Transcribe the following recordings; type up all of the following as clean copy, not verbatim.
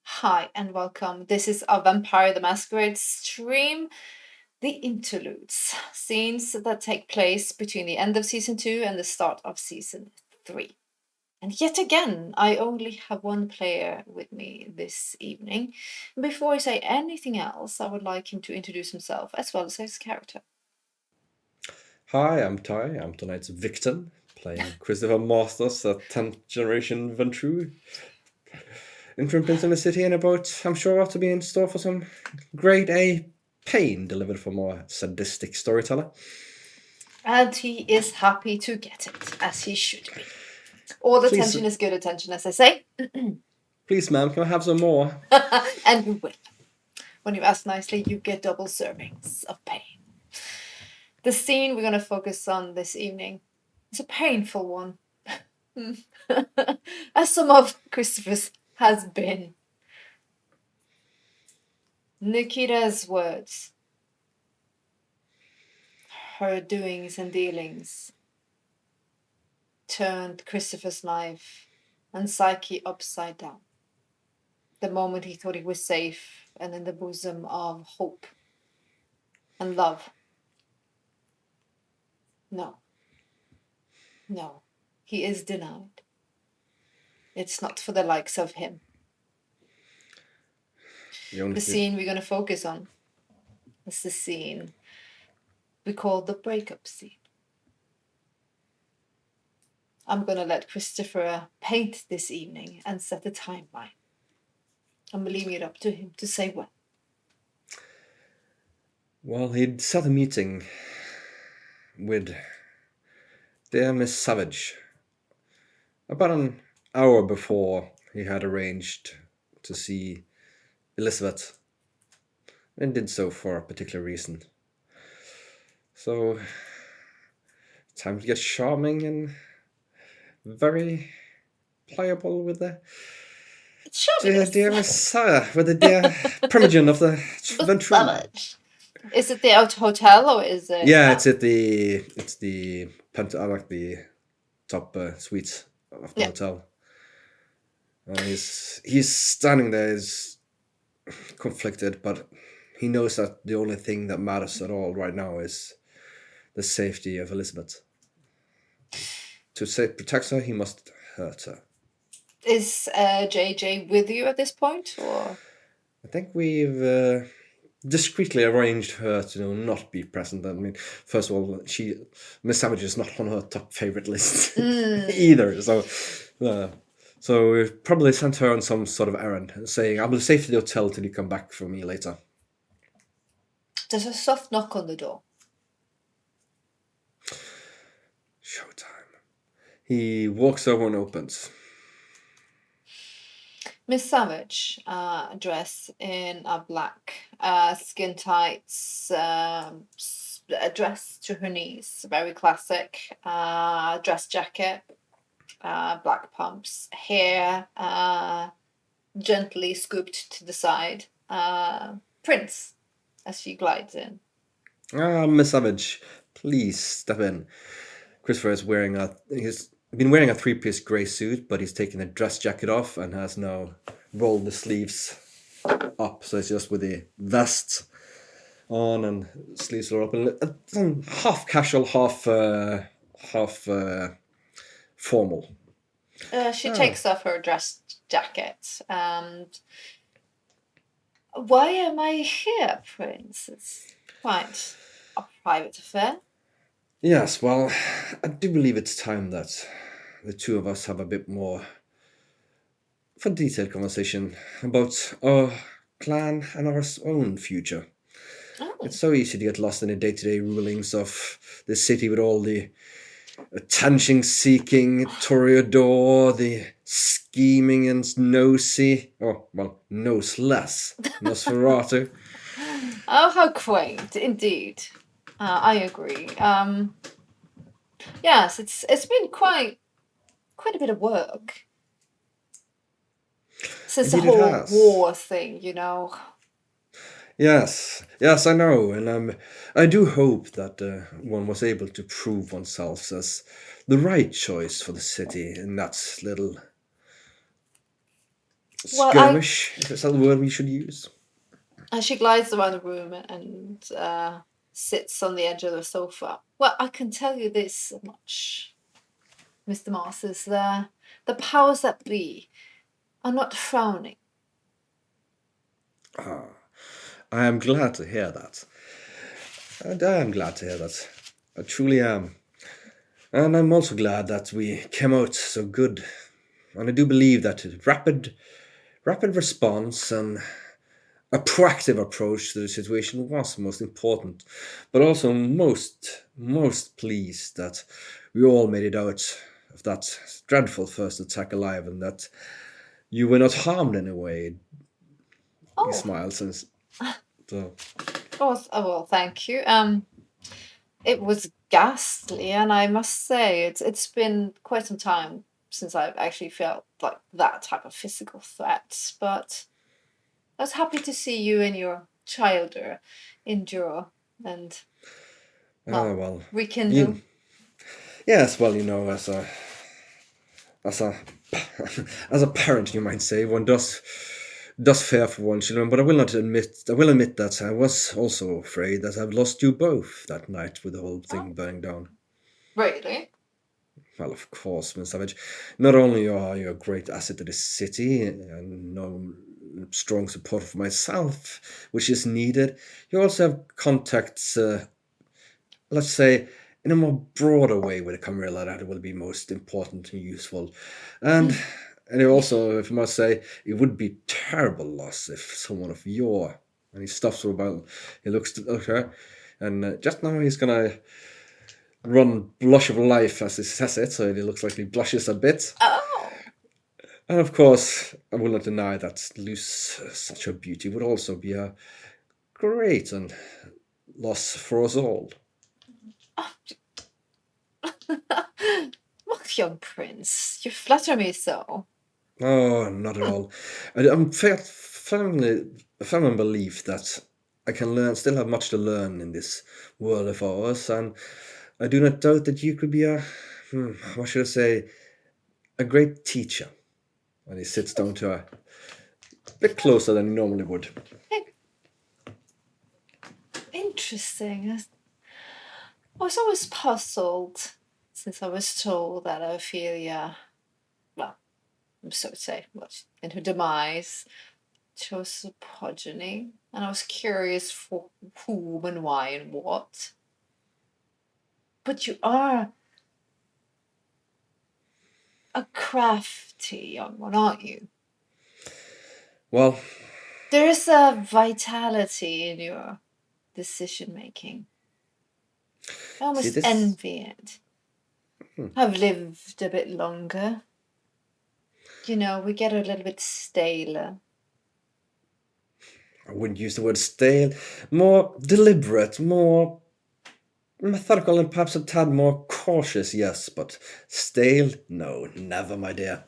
Hi and welcome. This is a Vampire the Masquerade stream, the interludes, scenes that take place between the end of season 2 and the start of season 3. And yet again, I only have one player with me this evening. Before I say anything else, I would like him to introduce himself as well as his character. Hi, I'm Ty. I'm tonight's victim, playing Christopher Masters, a 10th generation Ventru. Entrance in the city and about, I'm sure, to be in store for some grade A pain delivered from a sadistic storyteller. And he is happy to get it, as he should be. All Please. attention is good attention, as I say. Please, ma'am, can I have some more? And you will. When you ask nicely, you get double servings of pain. The scene we're going to focus on this evening is a painful one, as some of Christopher's has been. Nikita's words, her doings and dealings, turned Christopher's life and psyche upside down. The moment he thought he was safe and in the bosom of hope and love. No, he is denied. It's not for the likes of him. The scene we're going to focus on is the scene we call the breakup scene. I'm going to let Christopher paint this evening and set a timeline. I'm leaving it up to him to say when. Well, he'd set a meeting with dear Miss Savage about an hour before he had arranged to see Elizabeth, and did so for a particular reason. So, time to get charming and very pliable with the dear Messiah, with the dear primogen of the Ventru. Is it the hotel or is it? Yeah, it's the like the top suites of the hotel. He's standing there, is conflicted, but he knows that the only thing that matters at all right now is the safety of Elizabeth. To protect her, he must hurt her. Is JJ with you at this point, or? I think we've discreetly arranged her to not be present. I mean, first of all, Miss Savage is not on her top favorite list either. So we've probably sent her on some sort of errand, saying, "I will stay for the hotel till you come back for me later." There's a soft knock on the door. Showtime. He walks over and opens. Miss Savage, dressed in a black skin tights, dress to her knees, very classic, dress jacket, black pumps, hair gently scooped to the side, prints as she glides in. Miss Savage, please step in. Christopher is he's been wearing a 3-piece grey suit, but he's taken the dress jacket off and has now rolled the sleeves up. So it's just with the vest on and sleeves are open. Half casual, half formal. She takes off her dress jacket and... Why am I here, Prince? It's quite a private affair. Yes, well, I do believe it's time that the two of us have a bit more of a detailed conversation about our clan and our own future. Oh. It's so easy to get lost in the day-to-day rulings of the city with all the attention-seeking Toreador, the scheming and nosy, noseless Nosferatu. Oh, how quaint, indeed. I agree. Yes, it's been quite a bit of work since Indeed, the whole war thing, you know. Yes, I know, and I do hope that one was able to prove oneself as the right choice for the city in that little Well, I skirmish, if that's the word we should use. and she glides around the room and sits on the edge of the sofa. Well, I can tell you this much, Mr. Masters. The powers that be are not frowning. Ah, I am glad to hear that. And I am glad to hear that. I truly am. And I'm also glad that we came out so good. And I do believe that rapid response and a proactive approach to the situation was most important, but also most pleased that we all made it out of that dreadful first attack alive, and that you were not harmed in a way. He Oh, smiles and so. well, thank you. It was ghastly, and I must say it's been quite some time since I've actually felt like that type of physical threat. But I was happy to see you and your child endure and Well, rekindle. you, yes, well, as a as a parent, you might say, one does fear for one's children, but I will admit that I was also afraid that I've lost you both that night with the whole thing Oh, burning down. really? Well, of course, Miss Savage. Not only are you a great asset to the city and no strong support for myself, which is needed, you also have contacts, let's say, in a more broader way with the Camarilla that will be most important and useful. And and also, if I must say, it would be terrible loss if someone of your, and he stops for a while, he looks at her, and just now he's gonna run blush of life as he says it, so it looks like he blushes a bit. Oh, And of course, I will not deny that lose such a beauty would also be a great and loss for us all. well, young prince, you flatter me so. Oh, not at all. I'm firmly belief that I can learn, still have much to learn in this world of ours, and I do not doubt that you could be what should I say, a great teacher. And he sits down to her a bit closer than he normally would. Interesting. I was always puzzled since I was told that Ophelia, well, so to say, in her demise, chose a progeny, and I was curious for whom and why and what. But you are a crafty young one, aren't you? Well, There is a vitality in your decision making. I see almost this. envy it. I've lived a bit longer. We get a little bit staler. I wouldn't use the word stale. More deliberate, more methodical, and perhaps a tad more cautious. Yes, but stale? No, never, my dear.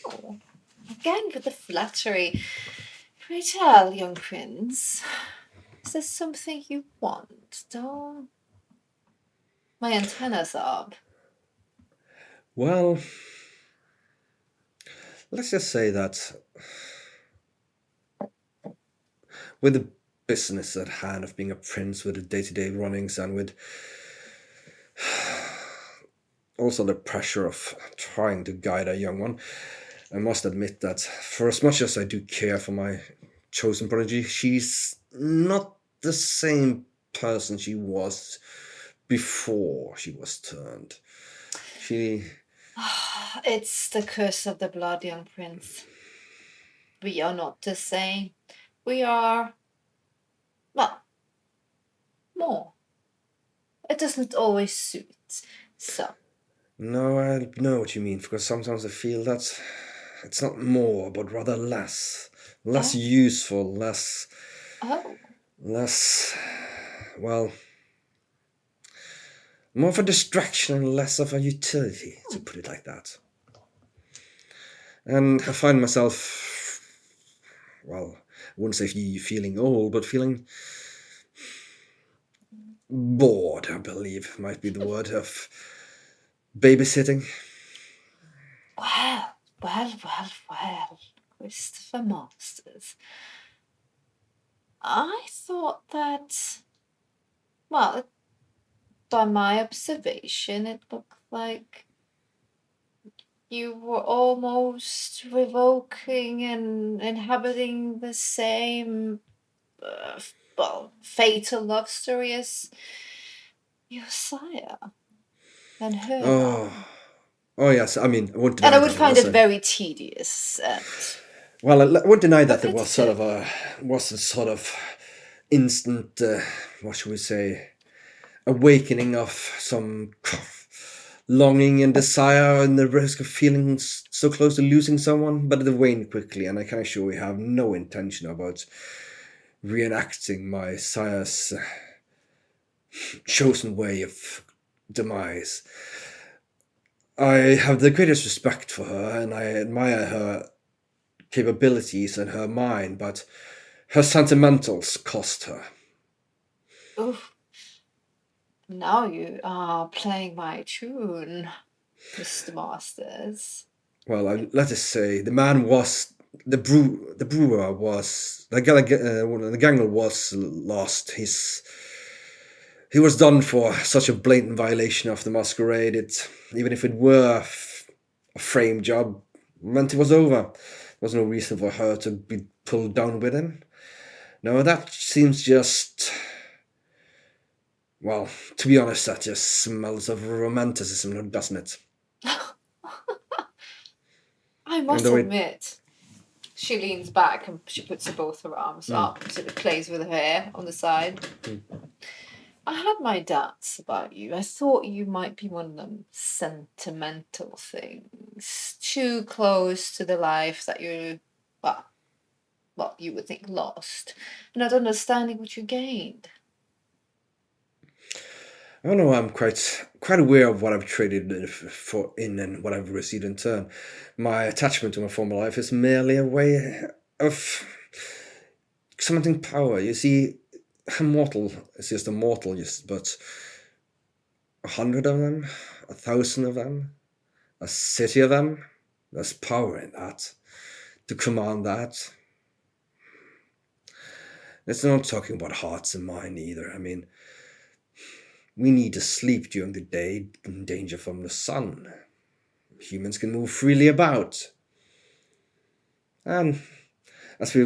Oh, again with the flattery. Pray tell, young prince, is there something you want? Don't my antennas are up. Well, let's just say that with the business at hand of being a prince, with the day-to-day runnings, and with also the pressure of trying to guide a young one, I must admit that for as much as I do care for my chosen prodigy, she's not the same person she was before she was turned. She. It's the curse of the blood, young prince. We are not the same. We are, well, more. It doesn't always suit. So, No, I know what you mean, because sometimes I feel that it's not more, but rather less. Less oh, useful, less. oh, Less. Well, more of a distraction and less of a utility, to put it like that. And I find myself, well, I wouldn't say feeling old, but feeling bored, I believe might be the word, of babysitting. well, well, well, well. Christopher Masters. I thought that, well, by my observation, it looked like you were almost revoking and inhabiting the same, fatal love story as your sire and her mom. Oh yes, I mean, I won't And deny I would that find it very tedious and well, I won't deny that there was repetitive. a sort of instant, what should we say, awakening of some longing and desire and the risk of feeling so close to losing someone, but it waned quickly, and I can assure we have no intention about reenacting my sire's chosen way of demise. I have the greatest respect for her, and I admire her capabilities and her mind, but her sentimentals cost her. Oof, now you are playing my tune, Mr. Masters. Well, let us say the man was the brewer was the Gangle was lost. He was done for such a blatant violation of the masquerade. Even if it were a frame job, meant it was over. There was no reason for her to be pulled down with him. No, that seems just, well, to be honest, that just smells of romanticism, doesn't it? I And must though it, admit, she leans back and she puts both her arms up, sort of plays with her hair on the side. I had my doubts about you. I thought you might be one of them sentimental things, too close to the life that you, you would think lost, not understanding what you gained. I don't know. I'm quite aware of what I've traded for in and what I've received in turn. My attachment to my former life is merely a way of cementing power. You see, a mortal is just a mortal, but 100 of them, 1,000 of them, a city of them. There's power in that. To command that. It's not talking about hearts and mind either. I mean, we need to sleep during the day in danger from the sun. Humans can move freely about. And as we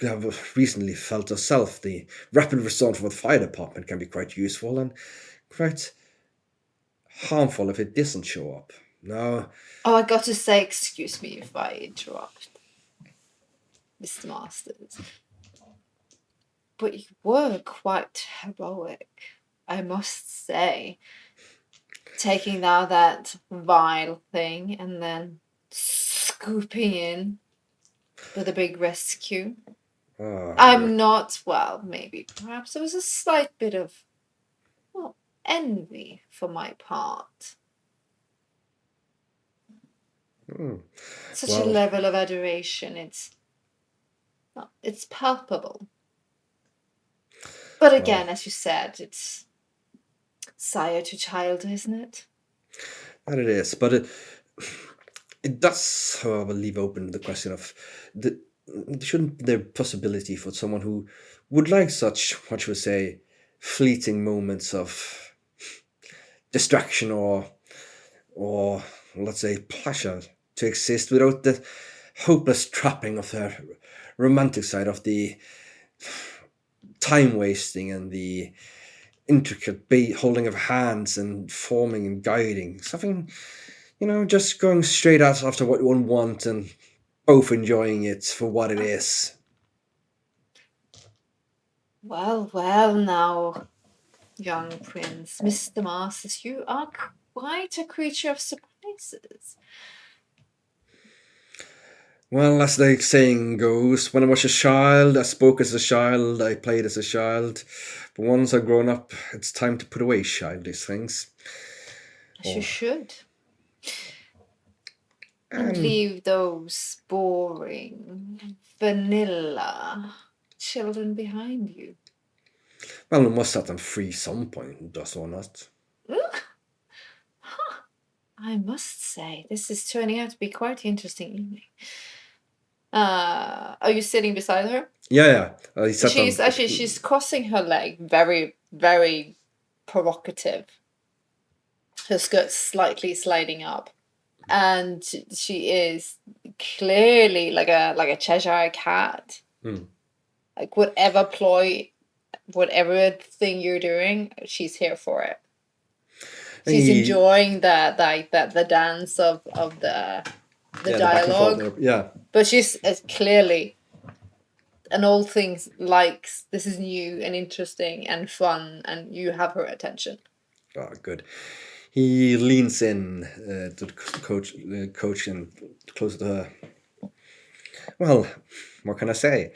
have recently felt ourselves, the rapid response from the fire department can be quite useful and quite harmful if it doesn't show up. Now, Oh, I got to say, excuse me if I interrupt, Mr. Masters, but you were quite heroic, I must say. Taking now that vile thing and then scooping in with a big rescue. I'm not, well, maybe perhaps there was a slight bit of, envy for my part. Such a well, level of adoration, it's palpable. But again, well, as you said, it's sire to child, isn't it? that it is. But it does, however, leave open the question of shouldn't there be possibility for someone who would like such, what should we say, fleeting moments of distraction or let's say pleasure to exist without the hopeless trapping of the romantic side of the time wasting and the intricate holding of hands and forming and guiding something, just going straight out after what one wants and both enjoying it for what it is. Well, well, now, young prince, Mr. Masters, you are quite a creature of surprises. Well, as the saying goes, when I was a child, I spoke as a child, I played as a child. But once I've grown up, it's time to put away childish things. As you should. And And, leave those boring, vanilla children behind you. well, we must set them free some point, does one not? I must say, this is turning out to be quite interesting evening. Are you sitting beside her? Yeah. He sat down. She's crossing her leg, very, very provocative. Her skirt's slightly sliding up, and she is clearly like a Cheshire cat. Like whatever ploy, whatever thing you're doing, she's here for it. She's enjoying the dance of the dialogue. Yeah. But she's clearly an old thing likes this is new and interesting and fun, and you have her attention. Oh, good. He leans in to the coach and close to her. Well, what can I say?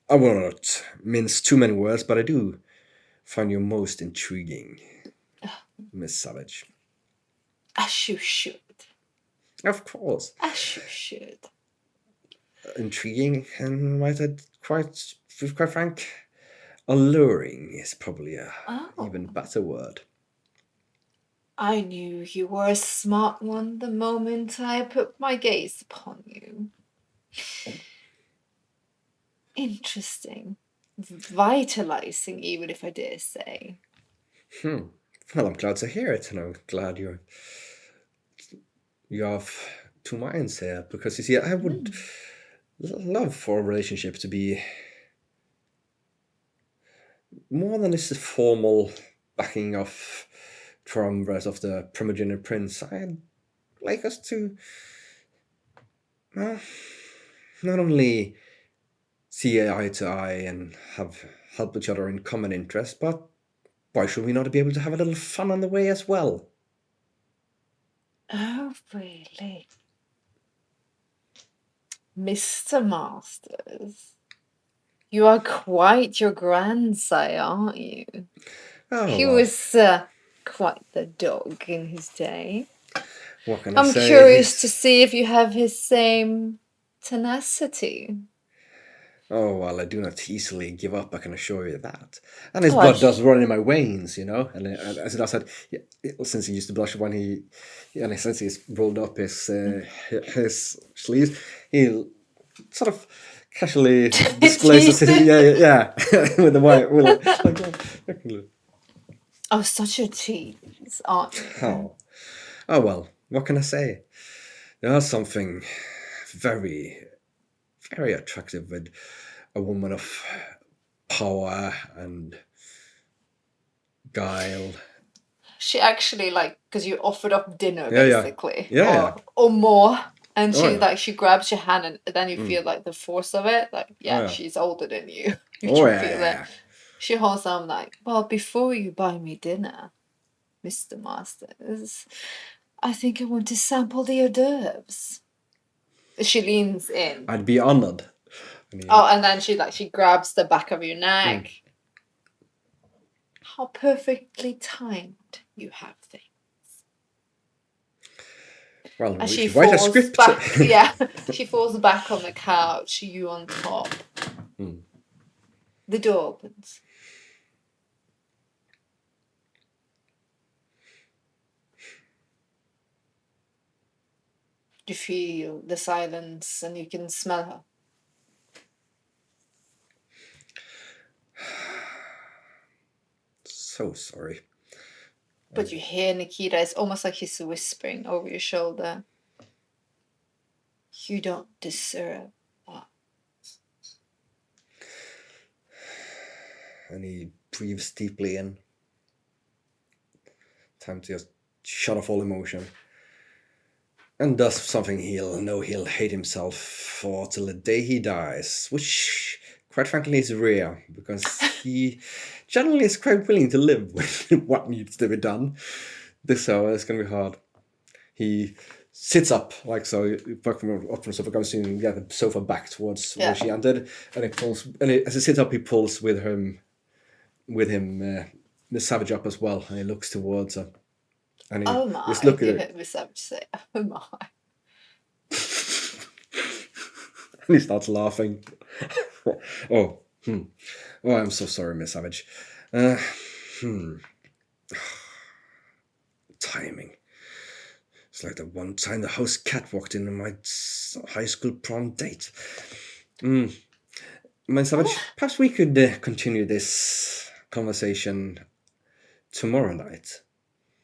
I will not mince too many words, but I do find you most intriguing, Miss Savage. As you should. Of course. As you should. Intriguing and might add quite frank, alluring is probably a even better word. I knew you were a smart one the moment I put my gaze upon you. Interesting. Vitalizing, even if I dare say. Well, I'm glad to hear it, and I'm glad you have two minds here, because you see, I would love for a relationship to be more than this formal backing off triumvirate of the primogenitor prince. I'd like us to, well, not only see eye to eye and help each other in common interests, but why should we not be able to have a little fun on the way as well? Oh, really? Mr. Masters, you are quite your grandsire, aren't you? Oh, he was quite the dog in his day. What can I say? I'm curious to see if you have his same tenacity. Oh, well, I do not easily give up, I can assure you that. And his blood does run in my veins, you know. And as I said, since he used to blush when and since he's rolled up his sleeves, he sort of casually displays his, yeah, with the white. Oh, such a tease, aren't you? Oh, well, what can I say? There's something very, very attractive with a woman of power and guile. She actually, like, because you offered up dinner, basically. Or more. And she grabs your hand, and then you feel, like, the force of it. Like, she's older than you. You can feel it. She holds on, like, well, before you buy me dinner, Mr. Masters, I think I want to sample the hors d'oeuvres. She leans in. I'd be honored. And then she grabs the back of your neck. How perfectly timed you have things. Well, and she write a script. Back, she falls back on the couch, you on top. The door opens. You feel the silence and you can smell her. So sorry. But you hear Nikita, it's almost like he's whispering over your shoulder. You don't deserve that. And he breathes deeply in. Time to just shut off all emotion. And does something he'll hate himself for till the day he dies, which, quite frankly, is rare, because he generally is quite willing to live with what needs to be done. This hour is going to be hard. He sits up, like so, up from the sofa, goes to the sofa back towards where she entered, and he pulls. And as he sits up, he pulls with him, the Savage up as well, and he looks towards her. And he just look at it. Miss Savage say, "Oh my!" And he starts laughing. Oh, I'm so sorry, Miss Savage. Timing. It's like the one time the house cat walked in and my high school prom date. My Savage, perhaps we could continue this conversation tomorrow night.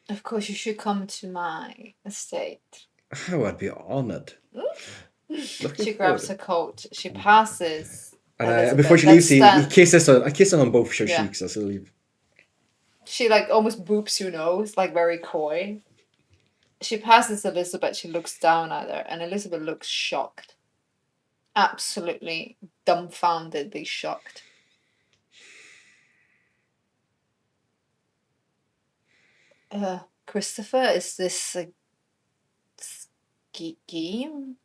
Of course, you should come to my estate. Oh, I'd be honored. She grabs her coat. She passes. And before she leaves, he kisses her. I kiss her on both her cheeks as I leave. She like almost boops your nose, like very coy. She passes Elizabeth. She looks down at her, and Elizabeth looks shocked. Absolutely dumbfoundedly shocked. Christopher, is this a scheme?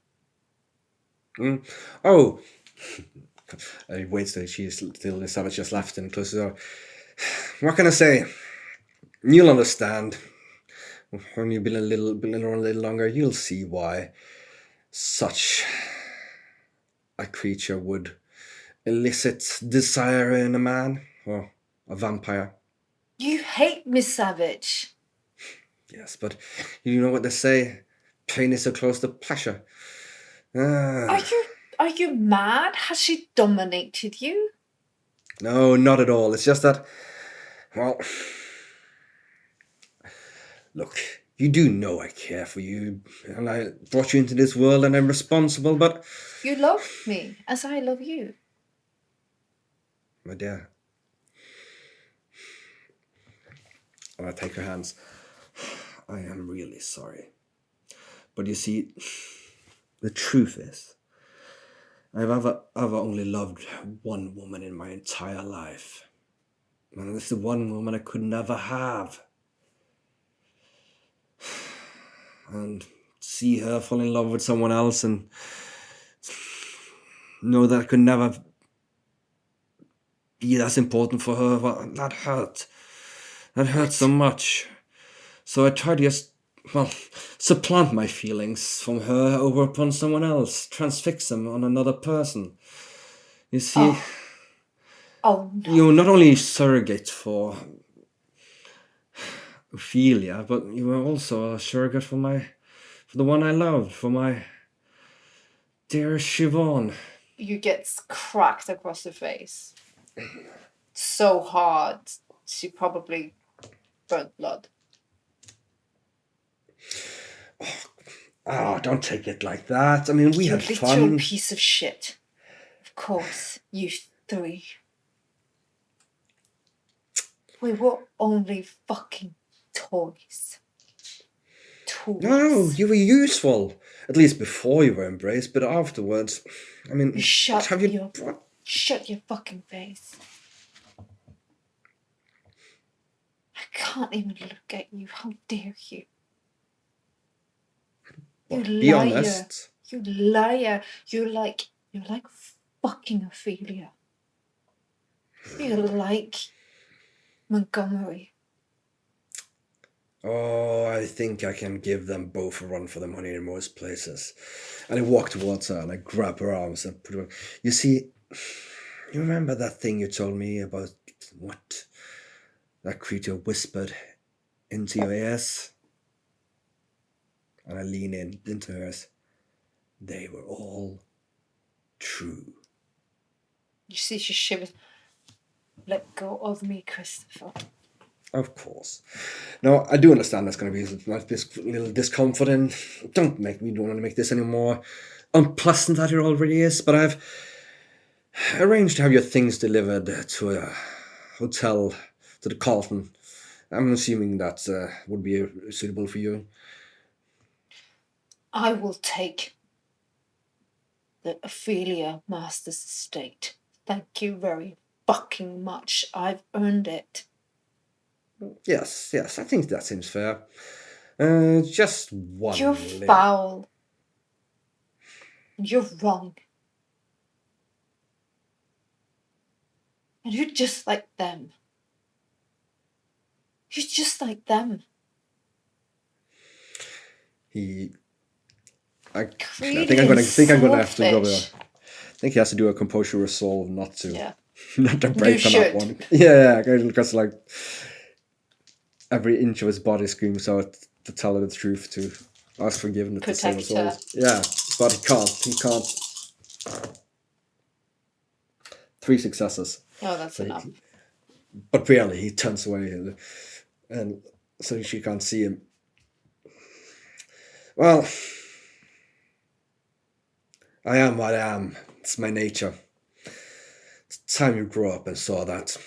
Oh. He waits till the Savage just left and closes the door. What can I say? You'll understand. When you've been around a little longer, you'll see why such a creature would elicit desire in a man or a vampire. You hate Miss Savage. Yes, but you know what they say. Pain is so close to pleasure. Are you mad? Has she dominated you? No, not at all. It's just that, well, look, you do know I care for you, and I brought you into this world and I'm responsible, but... You love me, as I love you. My dear. I take her hands. I am really sorry. But you see, the truth is, I've ever only loved one woman in my entire life. And it's the one woman I could never have. And see her fall in love with someone else and know that I could never be as important for her, well, that hurt. That hurt so much. So I tried to just, supplant my feelings from her over upon someone else, transfix them on another person. You see, Oh no. you're not only surrogate for Ophelia, but you were also a surrogate for the one I loved, for my dear Siobhan. You get cracked across the face. So hard, she probably burnt blood. Oh, don't take it like that. I mean, we had fun. You literal piece of shit. Of course, you three. We were only fucking toys. No, you were useful. At least before you were embraced, but afterwards, I mean, Shut your fucking face. I can't even look at you. How dare you? You be liar. honest. You liar. You're like fucking Ophelia. You're like Montgomery. Oh, I think I can give them both a run for the money in most places. And I walk towards her and I grab her arms and put her... You see, you remember that thing you told me about what that creature whispered into your ears? And I lean into hers. They were all true. You see, she shivers. Let go of me, Christopher. Of course. No, I do understand that's going to be this little discomfort, and don't want to make this any more unpleasant than it already is, but I've arranged to have your things delivered to a hotel, to the Carlton. I'm assuming that would be suitable for you. I will take the Ophelia Master's estate. Thank you very fucking much. I've earned it. Yes, I think that seems fair. Just one. You're foul. You're wrong. And you're just like them. You're just like them. I think I'm gonna have to go there. I think he has to do a composure resolve not to break on that one. Yeah, because like every inch of his body screams out to tell her the truth, to ask forgiveness, to save us all. Yeah. but he can't. 3 successes. Oh, that's enough. But barely. He turns away, and so she can't see him. Well, I am what I am. It's my nature. It's time you grew up and saw that.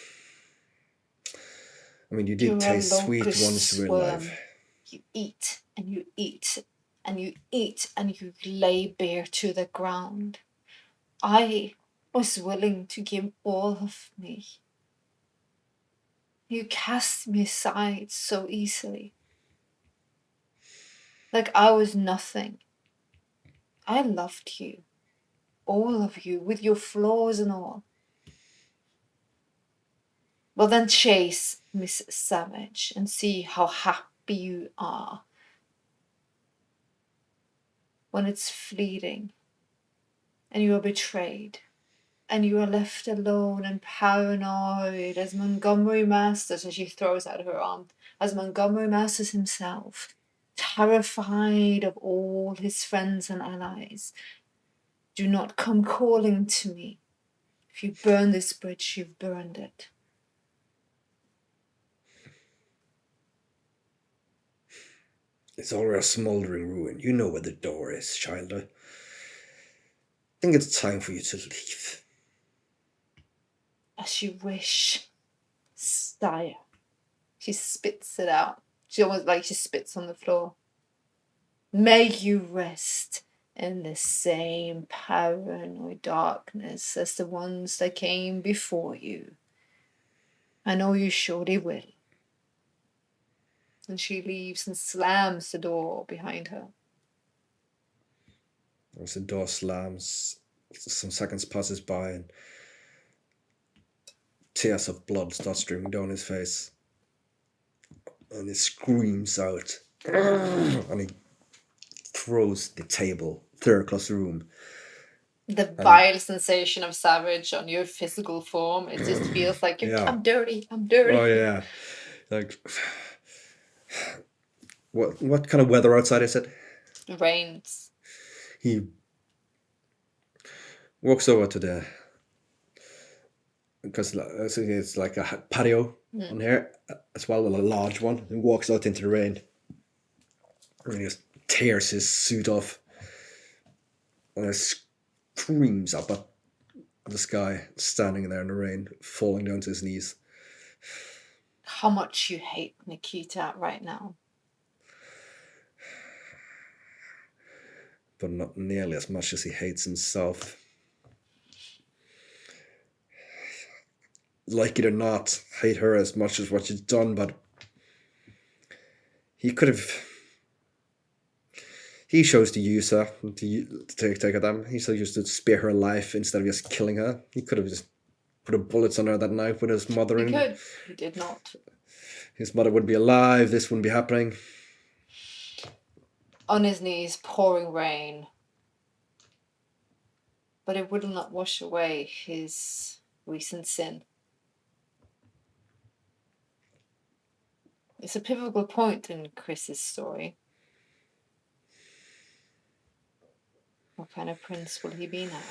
I mean, you did You're taste a sweet once you were locust alive. worm. You eat and you eat and you eat and you lay bare to the ground. I was willing to give all of me. You cast me aside so easily. Like I was nothing. I loved you. All of you, with your flaws and all. Well, then chase Miss Savage and see how happy you are when it's fleeting and you are betrayed and you are left alone and paranoid as Montgomery Masters, as she throws out her arm, as Montgomery Masters himself, terrified of all his friends and allies. Do not come calling to me. If you burn this bridge, you've burned it. It's already a smouldering ruin. You know where the door is, child. I think it's time for you to leave. As you wish, sire. She spits it out. She almost like she spits on the floor. May you rest in the same paranoid darkness as the ones that came before you. I know you surely will. And she leaves and slams the door behind her. As the door slams, some seconds passes by and tears of blood start streaming down his face. And he screams out. And he throws the table clear across the room. The vile sensation of Savage on your physical form, it just feels like I'm dirty, I'm dirty. Oh yeah. Like what kind of weather outside is it? It rains. He walks over to the, because it's like a patio on here as well, a large one. He walks out into the rain and he just tears his suit off and he screams up at this guy standing there in the rain, falling down to his knees. How much you hate Nikita right now. But not nearly as much as he hates himself. Like it or not, hate her as much as what she's done, but he could have. He chose to use her to take at them. He chose to spare her life instead of just killing her. He could have just put a bullets on her that night with his mother. He could. He did not. His mother would be alive. This wouldn't be happening. On his knees, pouring rain. But it would not wash away his recent sin. It's a pivotal point in Chris's story. What kind of prince will he be now?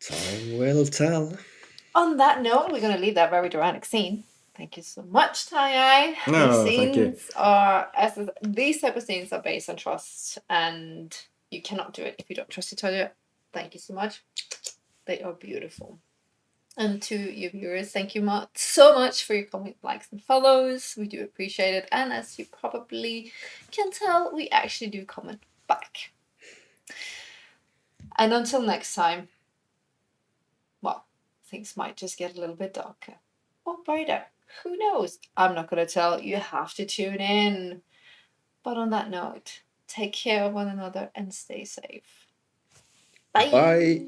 Time will tell. On that note, we're going to leave that very dramatic scene. Thank you so much, Tai. No, These thank you. scenes are, these type of scenes are based on trust, and you cannot do it if you don't trust each other. Thank you so much. They are beautiful. And to your viewers, thank you so much for your comments, likes, and follows. We do appreciate it. And as you probably can tell, we actually do comment back. And until next time, well, things might just get a little bit darker or brighter. Who knows? I'm not going to tell. You have to tune in. But on that note, take care of one another and stay safe. Bye. Bye.